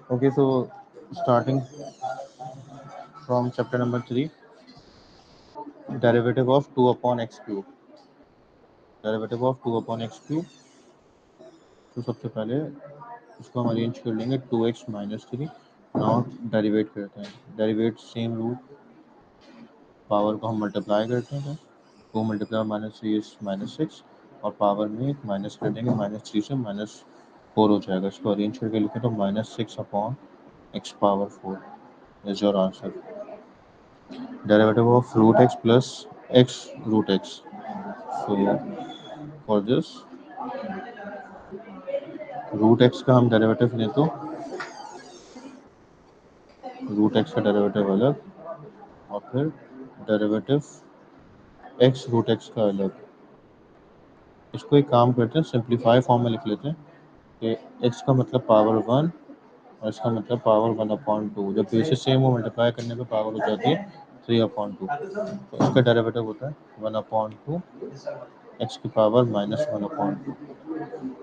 Okay, so starting from chapter number 3, derivative of 2 upon x cube. Derivative of 2 upon x cube. तो सबसे पहले इसको हम arrange कर लेंगे 2x माइनस 3. नाउ डेरिवेट करते हैं. डेरिवेट सेम रूट, पावर को हम मल्टीप्लाई करते हैं. 2 मल्टीप्लाई माइनस 3 इज माइनस 6 और पावर में एक माइनस कर देंगे. माइनस 3 से माइनस 4 हो जाएगा. इसको अरेंज करके लिखें तो minus 6 upon x power 4 is your answer. Derivative of root x plus x root x. So for this root x का हम डेरिवेटिव लें तो रूट x का डेरिवेटिव अलग और फिर डेरिवेटिव x रूट x का अलग. इसको एक काम करते हैं, सिंप्लीफाई फॉर्म में लिख लेते हैं कि x का मतलब पावर 1 और इसका मतलब पावर 1/2. जब बेसिस सेम हो मल्टीप्लाई करने पे पावर हो जाती है 3/2. तो इसका डेरिवेटिव होता है 1/2 x की पावर -1/2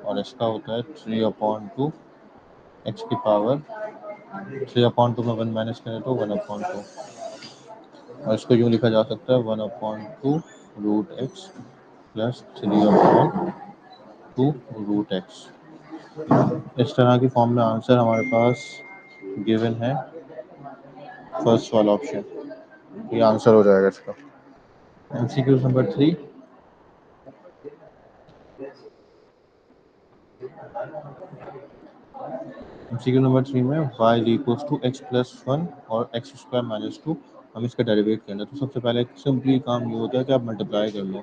और इसका होता है 3/2 x की पावर 3/2 में 1 माइनस करें तो 1/2. और इसको यूँ लिखा जा सकता है 1/2 root x plus 3/2 root x. इस तरह की फॉर्म में आंसर हमारे पास गिवन है फर्स्ट वाला ऑप्शन. ये आंसर हो जाएगा इसका. MCQ number 3. एमसीक्यू नंबर 3 में y equals to x plus 1 और x स्क्वायर माइनस 2 हम इसका डेरिवेट करना है. तो सबसे पहले सिंपली काम ये होता है कि आप मल्टीप्लाई कर लो.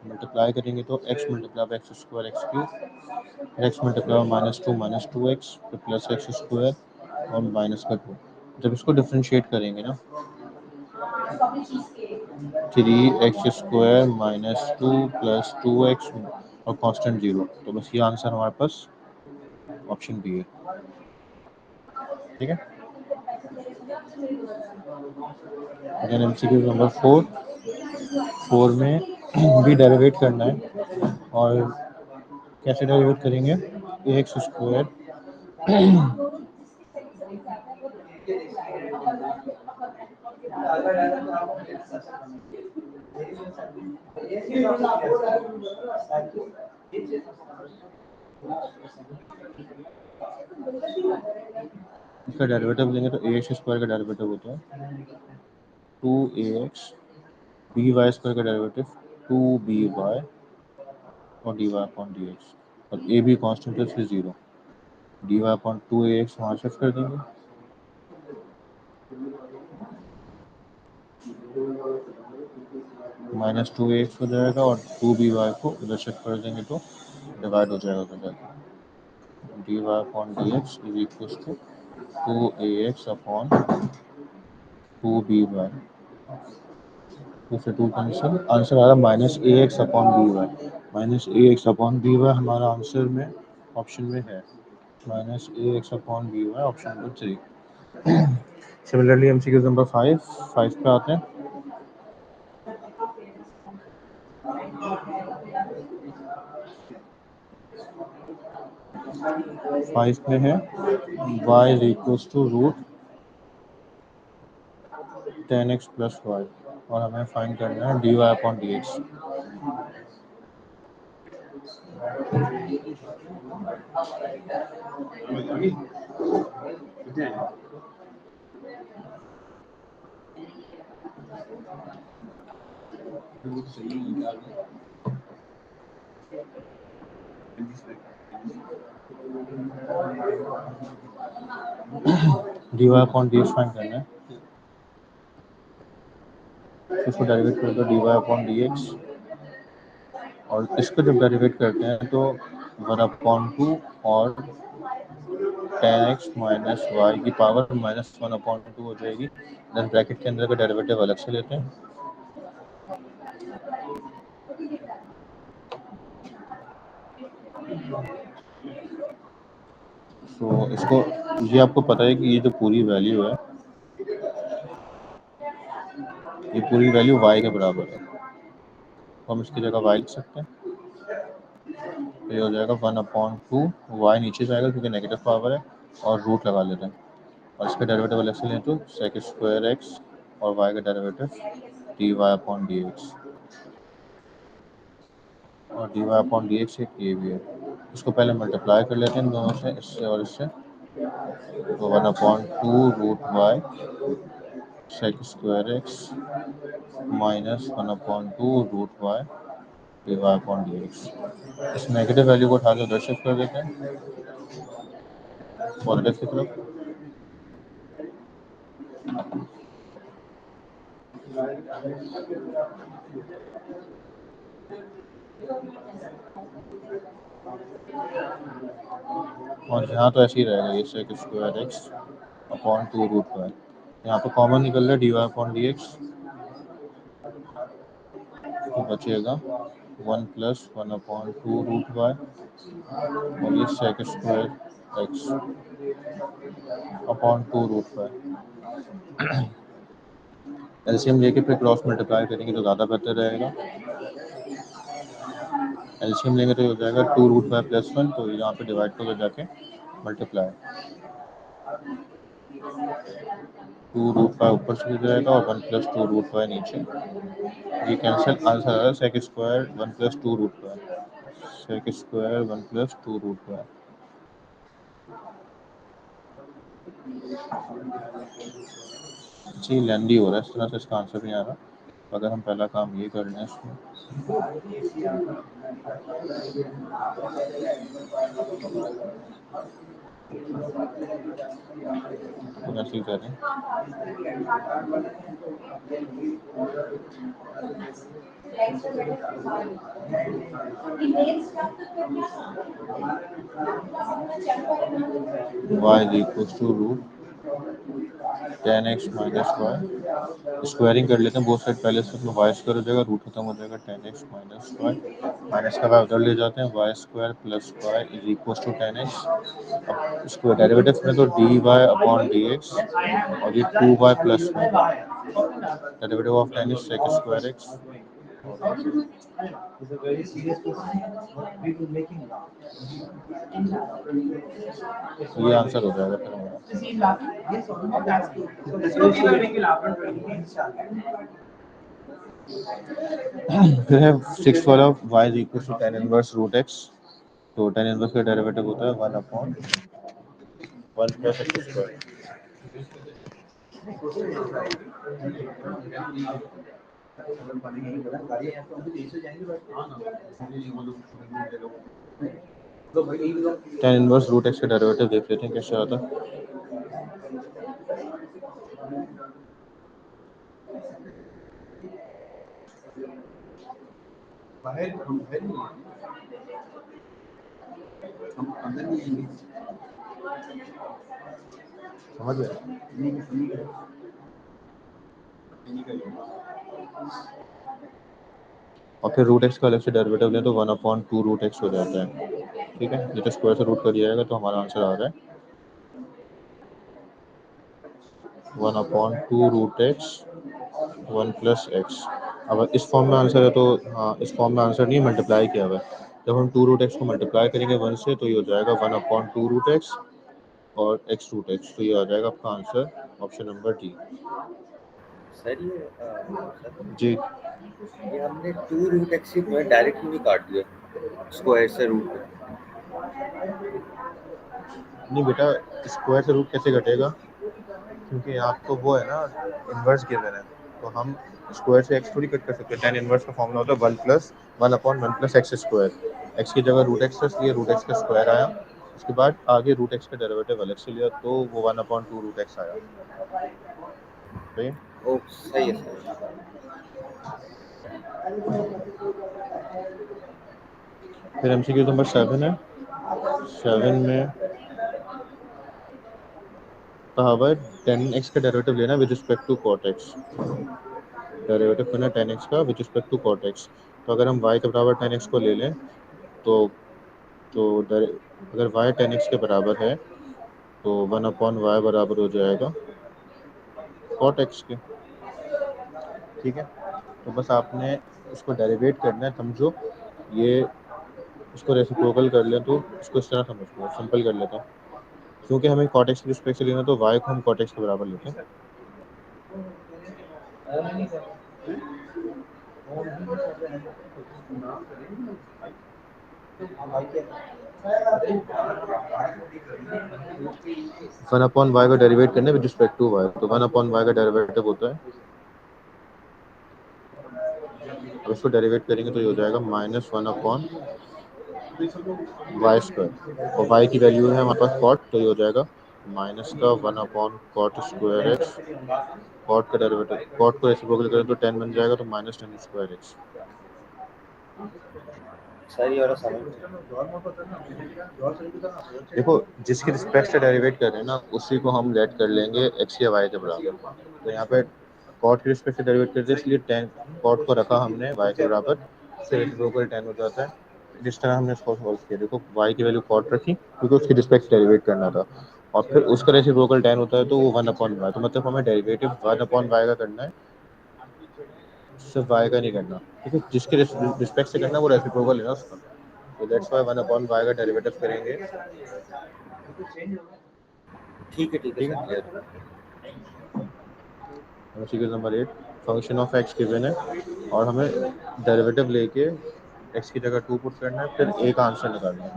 मल्टीप्लाई करेंगे तो x multiply by x square x cube, x multiply minus two x फिर प्लस एक्स स्क्वायर और माइनस का 2. जब इसको डिफ्रेंशिएट करेंगे ना 3x square minus 2 plus 2x और कांस्टेंट 0. तो बस ये आंसर हमारे पास ऑप्शन बी है. ठीक है. देन एमसीक्यू नंबर 4 में भी डेरिवेट करना है. और कैसे डेरिवेट करेंगे? एक्स स्क्वायर इसका डेरिवेटिव लेंगे तो ए एक्स स्क्वायर का डेरिवेटिव होता है 2ax, बी वाई स्क्वायर का डेरिवेटिव 2by और dy अपॉन dx. और ए भी कॉन्स्टेंट है इसलिए 0. dy अपॉन 2ax वहाँ शिफ्ट कर देंगे. माइनस 2ax हो जाएगा और 2by को इधर शिफ्ट कर देंगे तो डिवाइड हो जाएगा उधर. dy upon dx is equal to 2ax upon 2by. फिर 2 कैंसिल. आंसर आ रहा minus A X upon B Y. Minus A X upon B Y हमारा आंसर में ऑप्शन में है. Minus A X upon B Y option number 3. Similarly MCQ number 5 पे आते हैं. 5 में है y is equals to root 10x plus Y और हमें फाइंड करना है dy upon dx. dy upon dx find करना है. इसको डेरिवेट कर दो dy अपॉन dx. और इसको जब डेरिवेट करते हैं तो 1/2 और 10x माइनस वाई की पावर -1/2 हो जाएगी. देन ब्रैकेट के अंदर का डेरिवेटिव अलग से लेते हैं. तो इसको ये आपको पता है कि ये जो पूरी वैल्यू है ये पूरी वैल्यू y के बराबर है. तो हम इसकी जगह y लिख सकते हैं. तो ये हो जाएगा 1/2 y नीचे जाएगा क्योंकि नेगेटिव पावर है और रूट लगा लेते हैं, और इसका डेरिवेटिव अलग से लें तो सेक स्क्वायर एक्स और वाई का derivative D Y upon D x, और D Y upon D X एक ये भी है। इसको पहले मल्टीप्लाई कर लेते हैं इन दोनों से, इससे और इससे, तो 1/2 root Y sec square x minus 1/2 root y d Y upon D x. इस नेगेटिव वैल्यू को उठा के उधर शिफ्ट कर देते हैं पॉजिटिव की तरफ, और यहाँ तो ऐसे ही रहेगा, ये sec square x upon 2 root y, यहाँ पे कॉमन निकल रहा है d Y upon D x, तो बचेगा 1+1/2 रूट वाई, और ये sec square x upon 2 root y. LCM लेके फिर क्रॉस मल्टीप्लाई करेंगे तो ज़्यादा बेहतर रहेगा। एलसीएम लेंगे तो ये हो जाएगा 2 रूट वाई प्लस 1, तो यहाँ पे डिवाइड को जाके मल्टीप्लाई, 2 रूट वाई ऊपर चले जाएगा और 1+2 रूट वाई नीचे, ये कैंसिल, आंसर आ रहा है sec square 1+2 root Y, sec square 1+2 root Y. जी लेंदी हो रहा है, इस तरह से इसका आंसर नहीं आ रहा। अगर हम पहला काम ये कर लें इसमें, तो ऐसे ही करें, y is equal to root 10x minus y, squaring कर लेते हैं बोथ साइड, पहले से तो वाई स्क्वायर हो जाएगा, रूट खत्म हो जाएगा, 10x माइनस वाई, माइनस का वाई उधर ले जाते हैं, y square plus y is equal to 10x, अब इसको डेरिवेटिव में तो d Y upon D x, और ये 2y plus y, derivative of 10 is sec square x, तो ये आंसर हो जाएगा फिर हमारा। फिर है सिक्स वाला, y is equal to tan inverse root x, तो tan इनवर्स का डेरिवेटिव होता है 1/1 plus x square. tan inverse root x का डेरिवेटिव देख लेते हैं कैसे आता है। समझ गए? और फिर रूट एक्स का अलग से डेरिवेटिव लें तो 1/2 रूट एक्स हो जाता है, ठीक है, ये तो स्क्वायर से रूट कर दिया जाएगा, तो हमारा आंसर आ रहा है 1/2 रूट एक्स 1 प्लस एक्स। अब इस फॉर्म में आंसर है तो, हाँ इस फॉर्म में आंसर नहीं मल्टीप्लाई किया हुआ है, जब हम 2 रूट एक्स को मल्टीप्लाई करेंगे 1 से तो ये हो जाएगा 1/2 रूट एक्स और एक्स रूट एक्स, तो ये आ जाएगा आपका answer option number D. Sir ये सर जी ये हमने 2 रूट एक्स ही डायरेक्ट नहीं काट दिया स्क्वायर से रूट में। नहीं बेटा, स्क्वायर से रूट कैसे घटेगा, क्योंकि आपको वो है ना इन्वर्स गिवन है, तो हम स्क्वायर से एक्स थोड़ी कट कर सकते हैं। tan इन्वर्स का फॉर्मूला होता है 1+1/1 प्लस एक्स स्क्वायर, एक्स की जगह रूट एक्स रख लिया, रूट एक्स का स्क्वायर आया, उसके बाद आगे रूट एक्स का डेरिवेटिव अलग से लिया तो वो 1/2 रूट एक्स आया, सही है? ओ सही है सर। फिर एमसीक्यू नंबर 7 है, 7 में कहा हुआ है 10x का डेरिवेटिव लेना with respect to cot x, derivative करना 10x का with respect to cot x, तो अगर हम y के बराबर 10x को ले लें तो अगर y 10x के बराबर है तो 1/y बराबर हो जाएगा cot x के, ठीक है, तो बस आपने इसको डेरिवेट करना है, समझो ये इसको रेसिप्रोकल कर लें तो इसको इस तरह समझ लो, सिंपल कर लेता हूँ, क्योंकि हमें cot x की रिस्पेक्ट से लेना तो y को हम cot x के बराबर लेते हैं। वन अपॉन वाई का डेरिवेट करना विद रिस्पेक्ट टू वाई, तो वन अपॉन वाई का डेरिवेटिव होता है, अब इसको डेरिवेट करेंगे तो ये हो जाएगा minus one upon y square, और वाई की वैल्यू है हमारे पास कॉट, तो ये हो जाएगा माइनस का one upon cot square x, cot का डेरिवेटिव कॉट को रेसिप्रोकल करें तो 10 बन जाएगा, तो minus ten square x. Sir ये वाला समझ देखो जिसकी रिस्पेक्ट से डेरिवेट कर रहे हैं ना उसी को हम लेट कर लेंगे एक्स या वाई के बराबर, तो यहाँ पे कॉट की रिस्पेक्ट से डेरिवेट करते हैं इसलिए टेन कॉट को रखा हमने वाई के बराबर, फिर रेसिप्रोकल 10 हो जाता है। जिस तरह हमने इसको सॉल्व किया, देखो वाई की वैल्यू कॉट रखी क्योंकि उसकी रिस्पेक्ट से डेरिवेट करना था, और फिर उसका रेसिप्रोकल 10 होता है तो वो वन अपॉन वाई, तो मतलब हमें डेरिवेटिव वन अपॉन वाई का करना है, सिर्फ वाई का नहीं करना, ठीक है, जिसके रिस्पेक्ट से करना है वो रेसिप्रोकल है ना उसका, तो that's why one upon y का डेरिवेटिव करेंगे। ठीक है ठीक सर, है, clear. Figure number 8, function of x given है और हमें डेरिवेटिव लेके एक्स की जगह 2 पुट करना है, फिर a का आंसर निकालना है।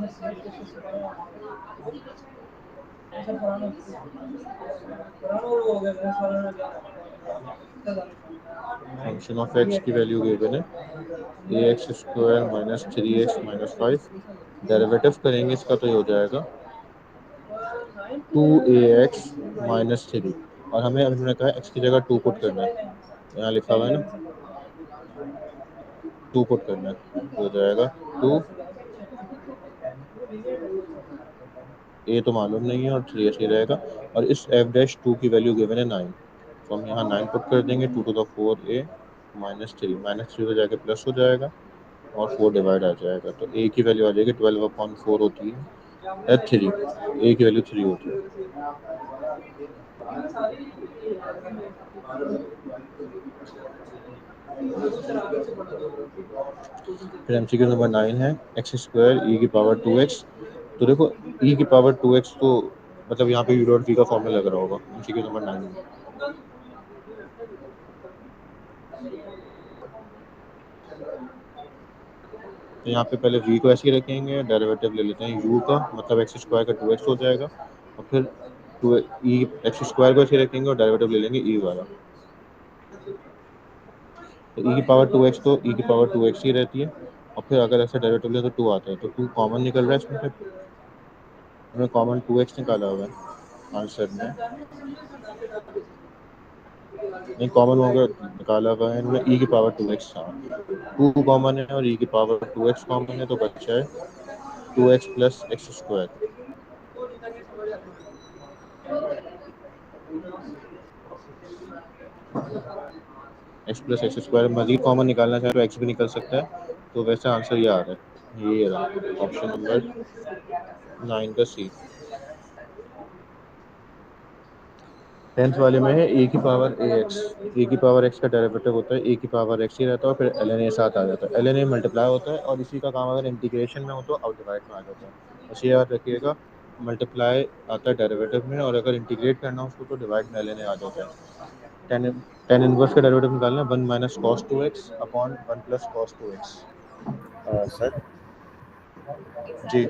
फंक्शन ऑफ एक्स की वैल्यू गिवन है A X square minus three X minus five, derivative करेंगे इसका तो ये हो जाएगा 2ax माइनस थ्री, और हमें अभी हमने कहा एक्स की जगह 2 पुट करना है, यहाँ लिखा हुआ है ना 2 पुट करना है, तो हो जाएगा 2, ए तो मालूम नहीं है और 3 ऐसे ही रहेगा, और इस एफ डैश 2 की वैल्यू गिवन है 9, तो हम यहाँ 9 पुट कर देंगे, 2 to the 4 a minus three हो जाएगा प्लस हो जाएगा और 4 डिवाइड आ जाएगा, तो ए की वैल्यू आ जाएगी 12/4 होती है थ्री, ए की वैल्यू 3 होती है। फिर एमसीक्यू नंबर 9 है एक्स स्क्वायर ई की पावर 2x, तो देखो ई की पावर 2x तो मतलब यहाँ पे यू डॉट वी का फॉर्मूला लग रहा होगा एमसीक्यू नंबर 9 में, तो यहाँ पे पहले v को ऐसे ही रखेंगे, डेरिवेटिव ले लेते हैं u का, मतलब एक्स स्क्वायर का 2x हो जाएगा, और फिर टू ई एक्स स्क्वायर को ऐसे ही रखेंगे और डेरिवेटिव ले लेंगे e वाला, तो e की पावर 2x तो e की पावर 2x ही रहती है, और फिर अगर ऐसे डेरिवेटिव ले तो 2 आता है, तो 2 कॉमन निकल रहा है इसमें से, हमने कॉमन 2x निकाला हुआ है आंसर में, नहीं कॉमन होगा निकाला हुआ है इनमें e की पावर 2x, हाँ 2 कॉमन है और e की पावर 2x कॉमन है, तो बचा है 2x plus x square, X plus x square, मजीद कॉमन निकालना चाहे तो एक्स भी निकल सकता है, तो वैसे आंसर ये आ रहा है, ये रहा ऑप्शन नंबर 9 का सी। 10th वाले में है ए की पावर ए एक्स, ए की पावर एक्स का डेरिवेटिव होता है ए की पावर एक्स ही रहता है, और फिर एल एन ए साथ आ जाता है, एल एन ए मल्टीप्लाई होता है, और इसी का काम अगर इंटीग्रेशन में हो तो आउट डिवाइड में आ जाता है, बस ये याद रखिएगा, मल्टीप्लाई आता है डेरिवेटिव में और अगर इंटीग्रेट करना हो उसको तो डिवाइड में एल एन ए आ जाता है। टेन टेन इनवर्स का डेरिवेटिव निकालना है 1 minus cos 2x upon 1 plus cos 2x। Sir जी,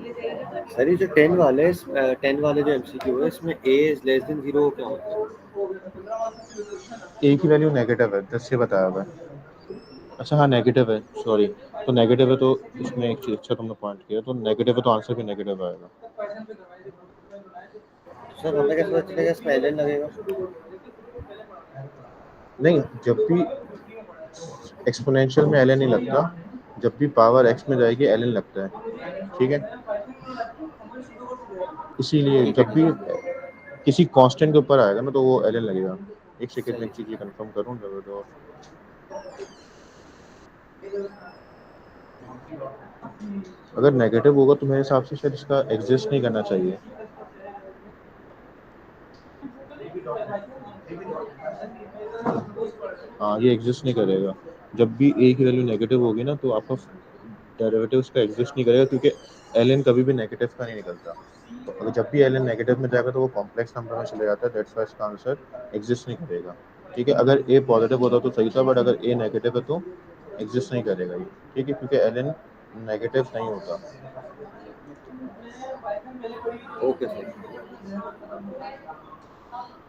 सर ये जो 10 वाले जो एमसीक्यू है इसमें a इज लेस देन 0 क्या मतलब? ए की वैल्यू नेगेटिव है, जैसे बताया हुआ है, अच्छा हाँ नेगेटिव है, सॉरी, तो नेगेटिव है तो इसमें एक चीज अच्छा तुमने पॉइंट किया, तो नेगेटिव है तो आंसर भी नेगेटिव आएगा। सर हमें कैसे पता चलेगा इसमें ln लगेगा? नहीं, जब भी एक्सपोनेंशियल में एल नहीं लगता, जब भी पावर एक्स में जाएगी एल लगता है, ठीक है, इसीलिए ठीक है जब ठीक भी है। किसी कांस्टेंट के ऊपर आएगा ना तो वो एल लगेगा। एक सेकंड में सही एक चीज ये कंफर्म करूँ, तो अगर नेगेटिव होगा तो मेरे हिसाब से शायद इसका एग्जिस्ट नहीं करना चाहिए, हाँ ये एग्जिस्ट नहीं करेगा, जब भी ए की वैल्यू नेगेटिव होगी ना तो आपका डेरिवेटिव उसका एग्जिस्ट नहीं करेगा, क्योंकि ln कभी भी नेगेटिव का नहीं निकलता। तो अगर जब भी ln नेगेटिव में जाएगा तो वो कॉम्प्लेक्स नंबर में चले जाता है, दैट्स व्हाई इसका आंसर एग्जिस्ट नहीं करेगा। ठीक है, अगर a पॉजिटिव होता तो सही था, बट अगर a नेगेटिव है तो एग्जिस्ट नहीं करेगा ये। ठीक है, क्योंकि ln नेगेटिव नहीं होता। Okay sir.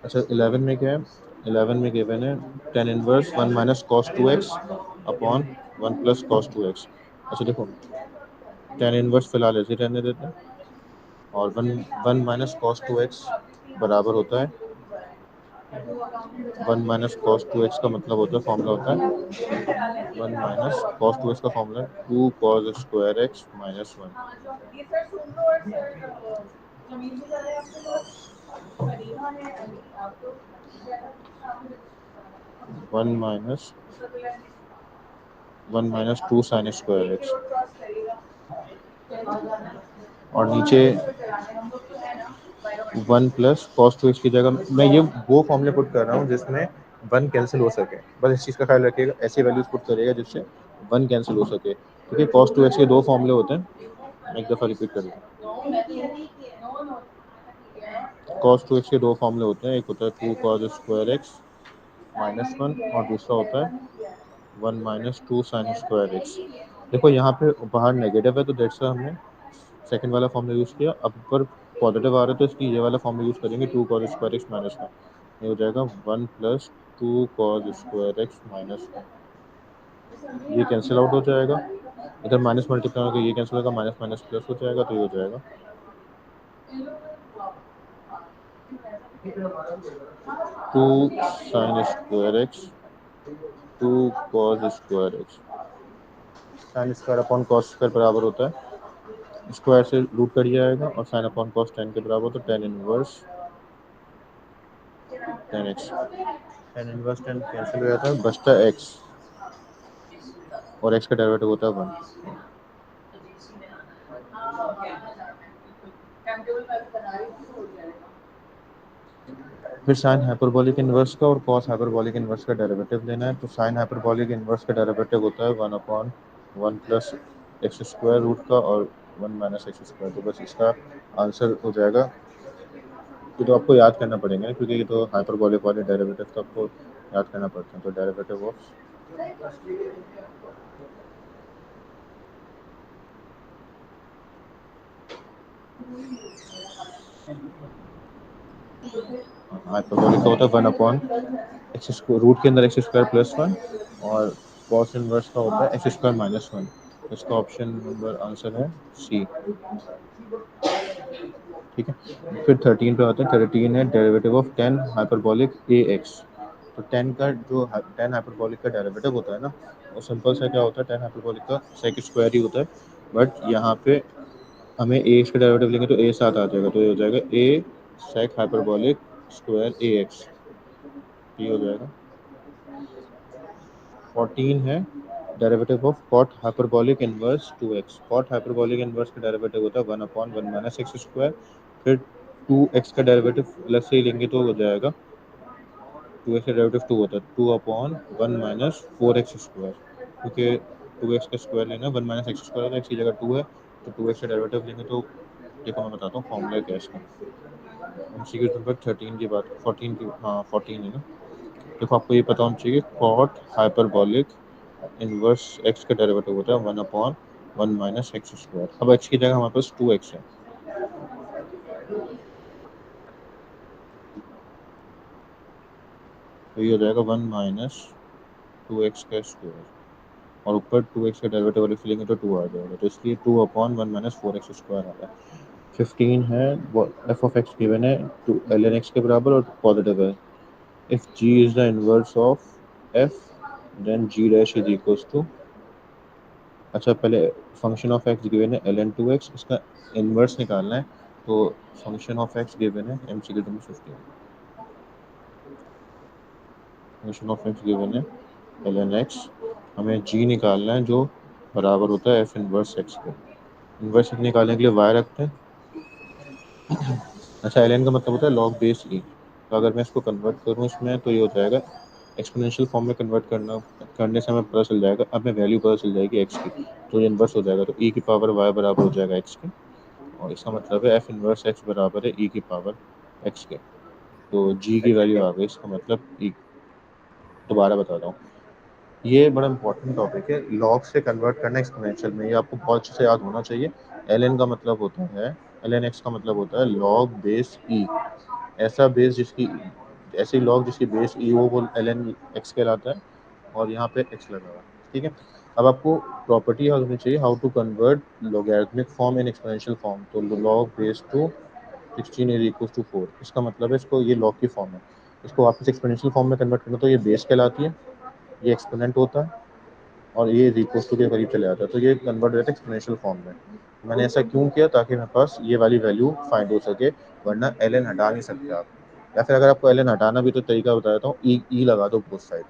अच्छा 11 में क्या है, 11 में गिवन है tan inverse 1 minus cos 2x upon 1 plus cos 2x। अच्छा देखो, tan इनवर्स फिलहाल ऐसे ही रहने देते हैं, और 1 माइनस कॉस 2x बराबर होता है 1 माइनस कॉस 2x का मतलब होता है, फॉर्मूला होता है 1 माइनस कॉस 2x का formula 2 cos square x minus 1। 1 minus 2 sine square x, और नीचे 1 प्लस कॉस 2x की जगह मैं ये वो फॉर्मूले पुट कर रहा हूँ जिसमें 1 कैंसिल हो सके। बस इस चीज़ का ख्याल रखिएगा, ऐसी वैल्यूज पुट करिएगा जिससे 1 कैंसिल हो सके। क्योंकि कॉस 2x के दो फॉर्मूले होते हैं, मैं एक दफ़ा रिपीट कर दूँ। कॉस 2x के दो फॉर्मूले होते हैं, एक होता है 2 कॉस स्क्वायर एक्स माइनस 1, और दूसरा होता है 1 माइनस 2 साइन स्क्वायर एक्स। देखो यहाँ पे बाहर नेगेटिव है तो दैट्स हमने सेकंड वाला फॉर्मूला यूज़ किया। अब ऊपर पॉजिटिव आ रहा है तो इसकी ये वाला फॉर्मूला यूज़ करेंगे 2 कॉस स्क्वायर एक्स माइनस 1। ये हो जाएगा 1 plus 2 cos square x minus 1। ये कैंसिल आउट हो जाएगा, इधर माइनस मल्टीप्लाई होगा, ये कैंसिल होगा, माइनस माइनस प्लस हो जाएगा, तो ये हो जाएगा 2 sine square x 2 cos square x. Sine square upon cos square बराबर होता है, स्क्वायर से रूट कट जाएगा, और साइन अपॉन कॉस टेन के बराबर, तो tan inverse 10x। Tan inverse 10 cancel हो जाता है, बचता है x, और x का डेरिवेटिव होता है 1। फिर साइन हाइपरबोलिक इनवर्स का और कॉस हाइपरबोलिक इनवर्स का डेरिवेटिव लेना है। तो साइन हाइपरबोलिक इनवर्स का डेरिवेटिव होता है 1 upon 1 plus x square root का, और 1 माइनस एक्स स्क्वायर। तो बस इसका आंसर हो जाएगा। ये तो आपको याद करना पड़ेगा ना, क्योंकि ये तो हाइपरबोलिक वाले डेरिवेटिव तो आपको याद करना पड़ता है। तो डेरिवेटिव ऑफ हाइपरबोलिक का होता है 1 अपॉन एक्स स्क्वायर, रूट के अंदर एक्स स्क्वायर प्लस 1, और कॉस इनवर्स का होता है एक्स स्क्वायर माइनस 1। इसका ऑप्शन नंबर आंसर है सी। ठीक है, फिर 13 पे आते हैं। 13 है derivative of tan hyperbolic A x. तो टेन का जो टेन हाइपरबोलिक का डेरिवेटिव होता है ना, वो सिंपल सा क्या होता है, टेन हाइपरबोलिक का सेक स्क्वायर ही होता है। बट यहाँ पे हमें ए एक्स का डेरिवेटिव लेंगे तो ए साथ आ जाएगा, तो ये हो जाएगा a sec hyperbolic square a x. ये हो जाएगा। 14 है derivative of cot hyperbolic inverse 2x। Cot hyperbolic inverse का डेरिवेटिव होता है 1 अपॉन 1 माइनस एक्स स्क्वायर। फिर 2x का डेरिवेटिव अलग से ही लेंगे तो हो जाएगा 2x का डेरिवेटिव 2 होता है 2 अपॉन 1 माइनस 4x स्क्वायर। क्योंकि 2x का स्क्वायर लेना 1 माइनस एक्स स्क्वायर होता है, x की जगह 2 है, तो 2x का डेरिवेटिव लेंगे तो देखो मैं बताता हूँ फॉर्मूला क्या है इसका। एमसीक्यू नंबर 13 की बात, 14 की, हाँ 14 है ना। देखो आपको ये पता होना चाहिए, कॉट हाइपरबोलिक इनवर्स एक्स का डेरिवेटिव होता है 1 अपॉन 1 माइनस एक्स स्क्वायर। अब x की जगह हमारे पास 2x है, तो ये हो जाएगा 1 माइनस 2x का स्क्वायर, और ऊपर 2x का डेरिवेटिव वाली फीलिंग है तो 2 आ जाएगा, तो इसलिए 2 अपॉन 1 माइनस 4x स्क्वायर आता है। 15 है एफ ऑफ एक्स गिवन है टू एल एन एक्स के बराबर और पॉजिटिव है। If g is the inverse of f, then g dash is equals to, अच्छा पहले फंक्शन ऑफ एक्स गिवन है ln2x, इसका इनवर्स निकालना है। तो फंक्शन ऑफ एक्स गिवन है MCQ number 15। Function of x given है ln x, हमें g निकालना है जो बराबर होता है f इनवर्स x के। इनवर्स निकालने के लिए y रखते हैं। अच्छा ln का मतलब होता है log बेस e, तो अगर मैं इसको कन्वर्ट करूँ इसमें तो ये हो जाएगा एक्सपोनेंशियल फॉर्म में कन्वर्ट करने से हमें पता चल जाएगा, हमें वैल्यू पता चल जाएगी एक्स की, तो ये इन्वर्स हो जाएगा, तो ई की पावर वाई बराबर हो जाएगा एक्स के, और इसका मतलब है एफ इन्वर्स एक्स बराबर है ई की पावर एक्स के। तो जी की वैल्यू आ गई, इसका मतलब ई। दोबारा बता रहा हूँ, ये बड़ा इंपॉर्टेंट टॉपिक है, लॉग से कन्वर्ट करना एक्सपोनेंशियल में, ये आपको बहुत अच्छे से याद होना चाहिए। एल एन का मतलब होता है, एल एन एक्स का मतलब होता है लॉग बेस ई, ऐसा बेस जिसकी, ऐसी लॉग जिसकी बेस ई हो वो एल एन एक्स कहलाता है, और यहाँ पे एक्स लगा हुआ है। ठीक है, अब आपको प्रॉपर्टी याद होनी चाहिए, how to convert logarithmic form in exponential form. तो log base two 16 is equal to 4, इसका मतलब है इसको, ये लॉग की फॉर्म है, इसको वापस एक्सपोनेंशियल फॉर्म में कन्वर्ट करना, तो ये बेस कहलाती है, ये एक्सपोनेंट होता है, और ये इक्वल टू के करीब चले जाता है, तो ये कन्वर्ट हो जाता है एक्सपोनेंशियल फॉर्म में। मैंने ऐसा क्यों किया, ताकि मेरे पास ये वाली वैल्यू फाइंड हो सके, वरना एल एन हटा नहीं सकते आप, या फिर अगर आपको एल एन हटाना भी तो तरीका बता देता हूँ, ई लगा दो बोथ साइड,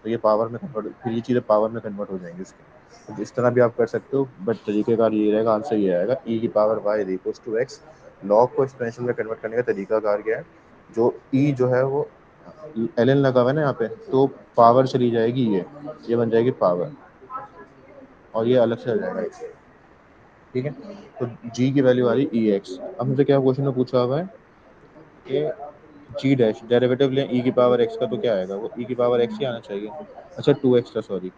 तो ये पावर में कन्वर्ट, फिर ये चीज़ें पावर में कन्वर्ट हो जाएंगी उसके, तो इस तरह भी आप कर सकते हो, बट तरीकेकार ये रहेगा, आंसर ये आएगा ई की power y equal to x. Log को एक्सपोनेंशियल में कन्वर्ट करने का तरीकाकार क्या है, जो ई जो है वो एल एन लगा हुआ है ना यहाँ पे, तो पावर चली जाएगी, ये बन जाएगी पावर, और ये अलग से आ जाएगा एक। ठीक है, तो g की वैल्यू आ रही ई एक्स। अब मुझे क्या क्वेश्चन में पूछा हुआ है कि g डैश डेरिवेटिव लें e की पावर x का, तो क्या आएगा, वो e की पावर x ही आना चाहिए। अच्छा 2x था, सॉरी,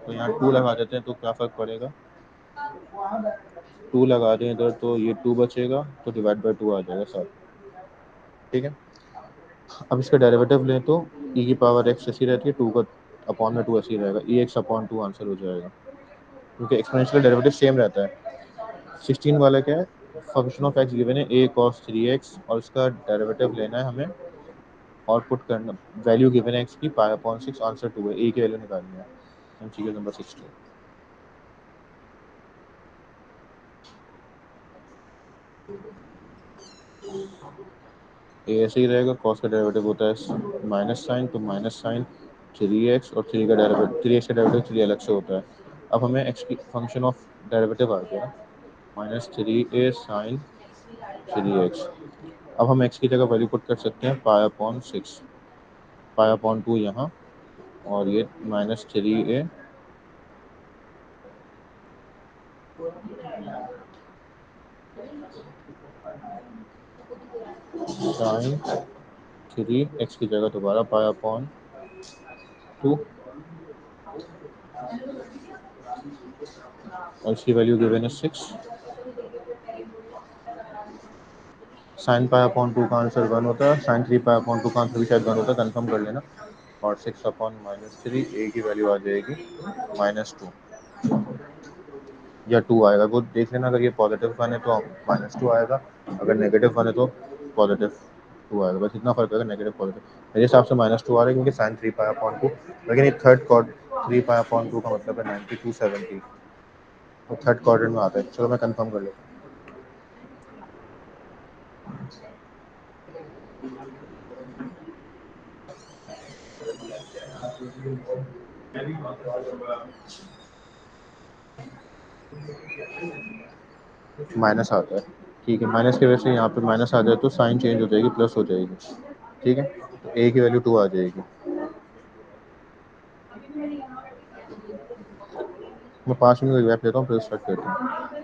तो यहाँ 2 लगा देते हैं, तो क्या फर्क पड़ेगा, 2 लगा दें इधर, तो ये 2 बचेगा, तो डिवाइड बाई 2 आ जाएगा साथ में। ठीक है, अब इसका डेरिवेटिव लें तो e की पावर x ऐसी रहती है, 2 का अपॉन में 2 ऐसी रहेगा, ई एक्स अपॉन 2 आंसर हो जाएगा, क्योंकि एक्सपोनेंशियल डेरिवेटिव सेम रहता है। 16 वाला क्या है, फंक्शन ऑफ एक्स गिवन है ए कॉस 3x, और इसका डेरिवेटिव लेना है हमें, और पुट करना, वैल्यू गिवन है एक्स की पाई अपॉन 6, आंसर 2 है, ए की वैल्यू निकालनी है। MCQ number 16। ए ऐसे ही रहेगा, कॉस का डेरिवेटिव होता है माइनस साइन, तो माइनस साइन 3x, और 3 का डेरिवेटिव, 3x का डेरिवेटिव 3 अलग से होता है। अब हमें एक्स की फंक्शन ऑफ डेरिवेटिव आ गया -3a साइन 3x। अब हम x की जगह वैल्यू पुट कर सकते हैं पाई अपॉन 6, पाई अपॉन 2 यहाँ, और ये -3a साइन 3x की जगह दोबारा पाई अपॉन 2, और इसकी वैल्यू गिवन है 6। साइन पाई अपॉन 2 का आंसर 1 होता है, साइन 3 पाई अपॉन 2 का आंसर भी शायद 1 होता है, कंफर्म कर लेना। और 6 अपॉन -3, ए की वैल्यू आ जाएगी -2 या 2 आएगा, वो देख लेना, अगर ये पॉजिटिव वन है तो -2 आएगा, अगर नेगेटिव वन है तो पॉजिटिव 2 आएगा, बस इतना फर्क आएगा, नेगेटिव पॉजिटिव। मेरे हिसाब से -2 आ रहा है, क्योंकि साइन 3 पाई अपॉन 2, लेकिन ये थर्ड कॉर्ड 3 पाई अपॉन 2 का मतलब है 9270, तो थर्ड क्वाड्रेंट में आता है। चलो मैं कंफर्म कर लेता हूँ। माइनस आता है, ठीक है, माइनस की वजह से यहाँ पे माइनस आ जाए तो साइन चेंज हो जाएगी, प्लस हो जाएगी। ठीक है, तो ए की वैल्यू 2 आ जाएगी। मैं 5 मिनट का गैप लेता हूँ, फिर स्टार्ट करता हूँ।